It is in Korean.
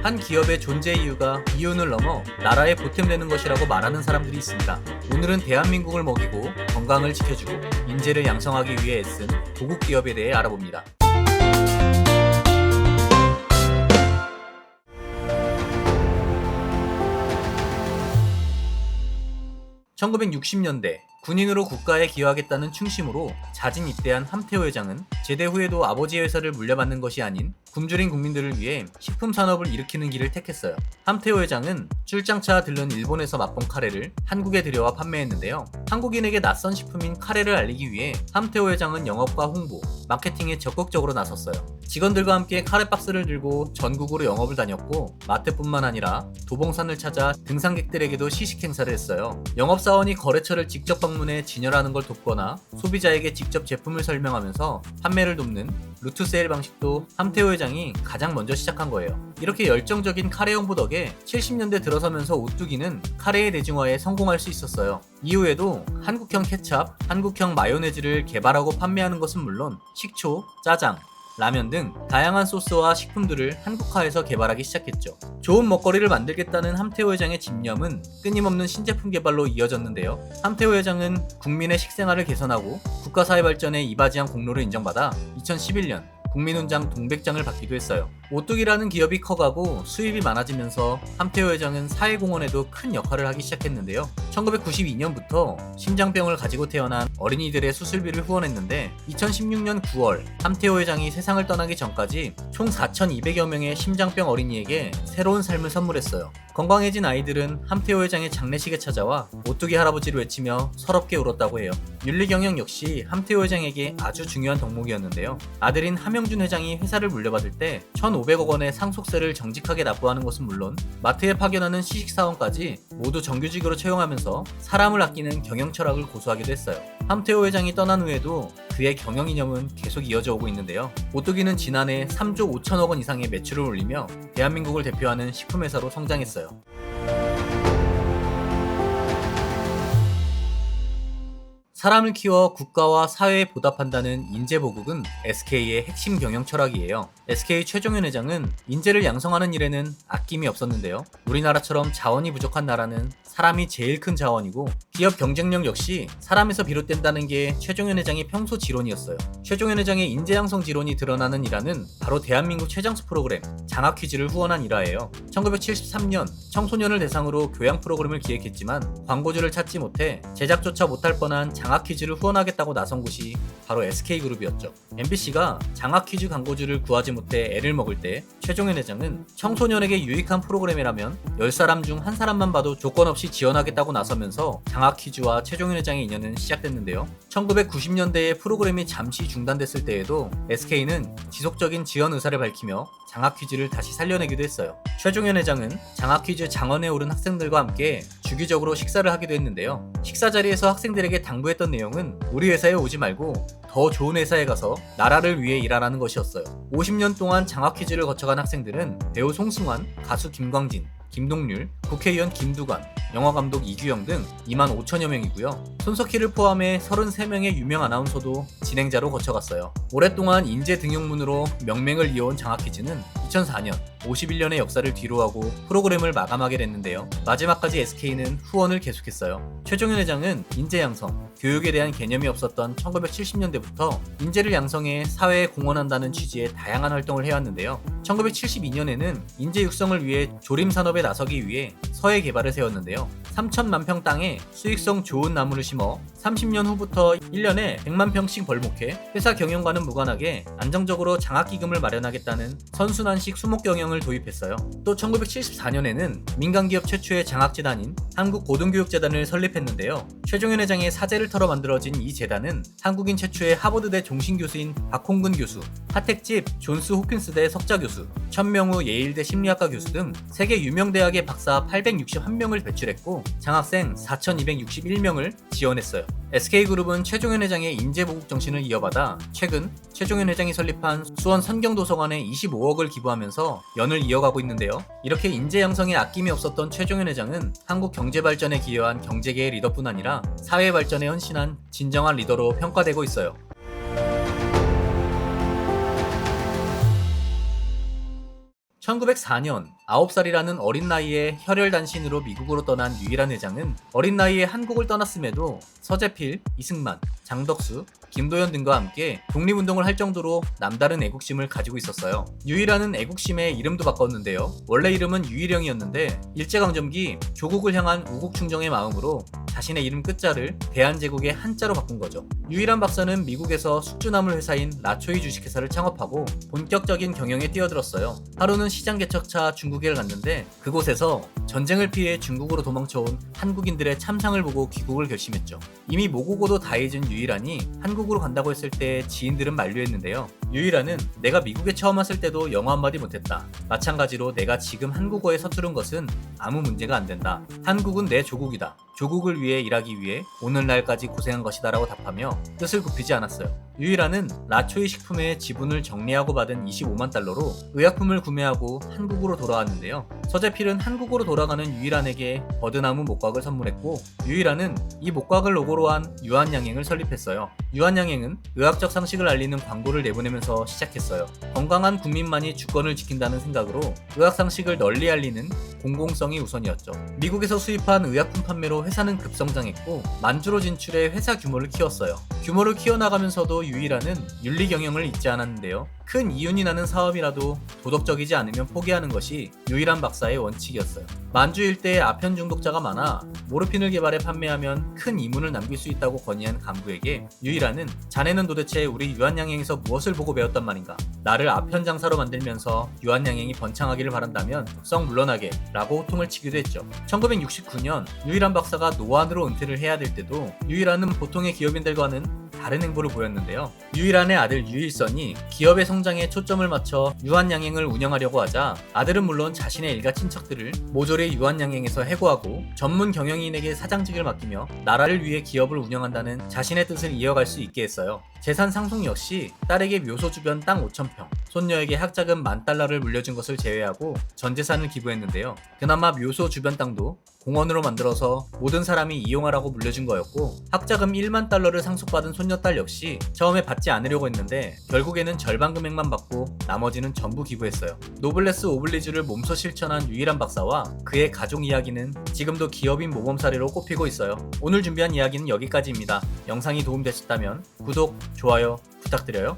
한 기업의 존재 이유가 이윤을 넘어 나라에 보탬되는 것이라고 말하는 사람들이 있습니다. 오늘은 대한민국을 먹이고 건강을 지켜주고 인재를 양성하기 위해 애쓴 도국 기업에 대해 알아봅니다. 1960년대 군인으로 국가에 기여하겠다는 충심으로 자진 입대한 함태호 회장은 제대 후에도 아버지의 회사를 물려받는 것이 아닌 굶주린 국민들을 위해 식품 산업을 일으키는 길을 택했어요. 함태호 회장은 출장차 들른 일본에서 맛본 카레를 한국에 들여와 판매했는데요. 한국인에게 낯선 식품인 카레를 알리기 위해 함태호 회장은 영업과 홍보, 마케팅에 적극적으로 나섰어요. 직원들과 함께 카레 박스를 들고 전국으로 영업을 다녔고 마트뿐만 아니라 도봉산을 찾아 등산객들에게도 시식 행사를 했어요. 영업사원이 거래처를 직접 방문해 진열하는 걸 돕거나 소비자에게 직접 제품을 설명하면서 판매를 돕는 루트 세일 방식도 함태호 회장이 가장 먼저 시작한 거예요. 이렇게 열정적인 카레 홍보 덕에 70년대 들어서면서 오뚜기는 카레의 대중화에 성공할 수 있었어요. 이후에도 한국형 케찹, 한국형 마요네즈를 개발하고 판매하는 것은 물론 식초, 짜장, 라면 등 다양한 소스와 식품들을 한국화해서 개발하기 시작했죠. 좋은 먹거리를 만들겠다는 함태호 회장의 집념은 끊임없는 신제품 개발로 이어졌는데요. 함태호 회장은 국민의 식생활을 개선하고 국가사회 발전에 이바지한 공로를 인정받아 2011년 국민훈장 동백장을 받기도 했어요. 오뚜기라는 기업이 커가고 수입이 많아지면서 함태호 회장은 사회공헌에도 큰 역할을 하기 시작했는데요. 1992년부터 심장병을 가지고 태어난 어린이들의 수술비를 후원했는데 2016년 9월 함태호 회장이 세상을 떠나기 전까지 총 4,200여 명의 심장병 어린이에게 새로운 삶을 선물했어요. 건강해진 아이들은 함태호 회장의 장례식에 찾아와 오뚜기 할아버지를 외치며 서럽게 울었다고 해요. 윤리경영 역시 함태호 회장에게 아주 중요한 덕목이었는데요. 아들인 함영준 회장이 회사를 물려받을 때 1,500억 원의 상속세를 정직하게 납부하는 것은 물론 마트에 파견하는 시식사원까지 모두 정규직으로 채용하면서 사람을 아끼는 경영 철학을 고수하기도 했어요. 함태호 회장이 떠난 후에도 그의 경영 이념은 계속 이어져 오고 있는데요. 오뚜기는 지난해 3조 5천억 원 이상의 매출을 올리며 대한민국을 대표하는 식품회사로 성장했어요. 사람을 키워 국가와 사회에 보답한다는 인재보국은 SK의 핵심 경영 철학이에요. SK 최종현 회장은 인재를 양성하는 일에는 아낌이 없었는데요. 우리나라처럼 자원이 부족한 나라는 사람이 제일 큰 자원이고 기업 경쟁력 역시 사람에서 비롯된다는 게 최종현 회장의 평소 지론이었어요. 최종현 회장의 인재 양성 지론이 드러나는 일화는 바로 대한민국 최장수 프로그램 장학 퀴즈를 후원한 일화예요. 1973년 청소년을 대상으로 교양 프로그램을 기획했지만 광고주를 찾지 못해 제작조차 못할 뻔한 장학 퀴즈를 후원하겠다고 나선 곳이 바로 SK그룹이었죠. MBC가 장학 퀴즈 광고주를 구하지 못해 애를 먹을 때 최종현 회장은 청소년에게 유익한 프로그램이라면 10사람 중 한 사람만 봐도 조건 없이 지원하겠다고 나서면서 장학 퀴즈와 최종현 회장의 인연은 시작됐는데요. 1990년대에 프로그램이 잠시 중단됐을 때에도 SK는 지속적인 지원 의사를 밝히며 장학 퀴즈를 다시 살려내기도 했어요. 최종현 회장은 장학 퀴즈 장원에 오른 학생들과 함께 주기적으로 식사를 하기도 했는데요. 식사 자리에서 학생들에게 당부했던 내용은 우리 회사에 오지 말고 더 좋은 회사에 가서 나라를 위해 일하라는 것이었어요. 50년 동안 장학 퀴즈를 거쳐간 학생들은 배우 송승환, 가수 김광진, 김동률, 국회의원 김두관, 영화감독 이규영 등 2만 5천여 명이고요. 손석희를 포함해 33명의 유명 아나운서도 진행자로 거쳐갔어요. 오랫동안 인재 등용문으로 명맹을 이어온 장학퀴즈는 2004년 51년의 역사를 뒤로하고 프로그램을 마감하게 됐는데요. 마지막까지 SK는 후원을 계속했어요. 최종현 회장은 인재 양성, 교육에 대한 개념이 없었던 1970년대부터 인재를 양성해 사회에 공헌한다는 취지의 다양한 활동을 해왔는데요. 1972년에는 인재 육성을 위해 조림 산업에 나서기 위해 서해 개발을 세웠는데요. 3천만 평 땅에 수익성 좋은 나무를 심어 30년 후부터 1년에 100만 평씩 벌목해 회사 경영과는 무관하게 안정적으로 장학기금을 마련하겠다는 선순환식 수목 경영을 도입했어요. 또 1974년에는 민간기업 최초의 장학재단인 한국고등교육재단을 설립했는데요. 최종현 회장의 사재를 털어 만들어진 이 재단은 한국인 최초의 하버드대 종신교수인 박홍근 교수, 하택집 존스 호킨스대 석좌교수, 천명우 예일대 심리학과 교수 등 세계 유명 대학의 박사 861명을 배출했고 장학생 4,261명을 지원했어요. SK그룹은 최종현 회장의 인재보국 정신을 이어받아 최근 최종현 회장이 설립한 수원 선경도서관에 25억을 기부하면서 연을 이어가고 있는데요. 이렇게 인재 양성에 아낌이 없었던 최종현 회장은 한국 경제 발전에 기여한 경제계의 리더뿐 아니라 사회 발전에 헌신한 진정한 리더로 평가되고 있어요. 1904년 9살이라는 어린 나이에 혈혈단신으로 미국으로 떠난 유일한 회장은 어린 나이에 한국을 떠났음에도 서재필, 이승만, 장덕수, 김도연 등과 함께 독립운동을 할 정도로 남다른 애국심을 가지고 있었어요. 유일한은 애국심의 이름도 바꿨는데요. 원래 이름은 유일영이었는데 일제강점기 조국을 향한 우국충정의 마음으로 자신의 이름 끝자를 대한제국의 한자로 바꾼 거죠. 유일한 박사는 미국에서 숙주나물 회사인 라초이 주식회사를 창업하고 본격적인 경영에 뛰어들었어요. 하루는 시장 개척차 중국에를 갔는데 그곳에서 전쟁을 피해 중국으로 도망쳐온 한국인들의 참상을 보고 귀국을 결심했죠. 이미 모국어도 다 잊은 유일한이 한국으로 간다고 했을 때 지인들은 만류했는데요. 유일한은 내가 미국에 처음 왔을 때도 영어 한마디 못했다. 마찬가지로 내가 지금 한국어에 서투른 것은 아무 문제가 안 된다. 한국은 내 조국이다. 조국을 위해 일하기 위해 오늘날까지 고생한 것이다 라고 답하며 뜻을 굽히지 않았어요. 유일한은 라초이 식품의 지분을 정리하고 받은 25만 달러로 의약품을 구매하고 한국으로 돌아왔는데요. 서재필은 한국으로 돌아가는 유일한에게 버드나무 목각을 선물했고 유일한은 이 목각을 로고로 한 유한양행을 설립했어요. 유한양행은 의학적 상식을 알리는 광고를 내보내면서 시작했어요. 건강한 국민만이 주권을 지킨다는 생각으로 의학 상식을 널리 알리는 공공성이 우선이었죠. 미국에서 수입한 의약품 판매로 회사는 급성장했고 만주로 진출해 회사 규모를 키웠어요. 규모를 키워나가면서도 유일한은 윤리 경영을 잊지 않았는데요. 큰 이윤이 나는 사업이라도 도덕적이지 않으면 포기하는 것이 유일한 박사의 원칙이었어요. 만주 일대에 아편 중독자가 많아 모르핀을 개발해 판매하면 큰 이문을 남길 수 있다고 건의한 간부에게 유일한은 자네는 도대체 우리 유한양행에서 무엇을 보고 배웠단 말인가? 나를 아편 장사로 만들면서 유한양행이 번창하기를 바란다면 썩 물러나게 라고 호통을 치기도 했죠. 1969년 유일한 박사가 노안으로 은퇴를 해야 될 때도 유일한은 보통의 기업인들과는 다른 행보를 보였는데요. 유일한의 아들 유일선이 기업의 성장에 초점을 맞춰 유한양행을 운영하려고 하자 아들은 물론 자신의 일가 친척들을 모조리 유한양행에서 해고하고 전문 경영인에게 사장직을 맡기며 나라를 위해 기업을 운영한다는 자신의 뜻을 이어갈 수 있게 했어요. 재산 상속 역시 딸에게 묘소 주변 땅 5,000평, 손녀에게 학자금 $10,000를 물려준 것을 제외하고 전 재산을 기부했는데요. 그나마 묘소 주변 땅도 공원으로 만들어서 모든 사람이 이용하라고 물려준 거였고 학자금 $10,000를 상속받은 손녀딸 역시 처음에 받지 않으려고 했는데 결국에는 절반 금액만 받고 나머지는 전부 기부했어요. 노블레스 오블리주를 몸소 실천한 유일한 박사와 그의 가족 이야기는 지금도 기업인 모범 사례로 꼽히고 있어요. 오늘 준비한 이야기는 여기까지입니다. 영상이 도움되셨다면 구독, 좋아요 부탁드려요.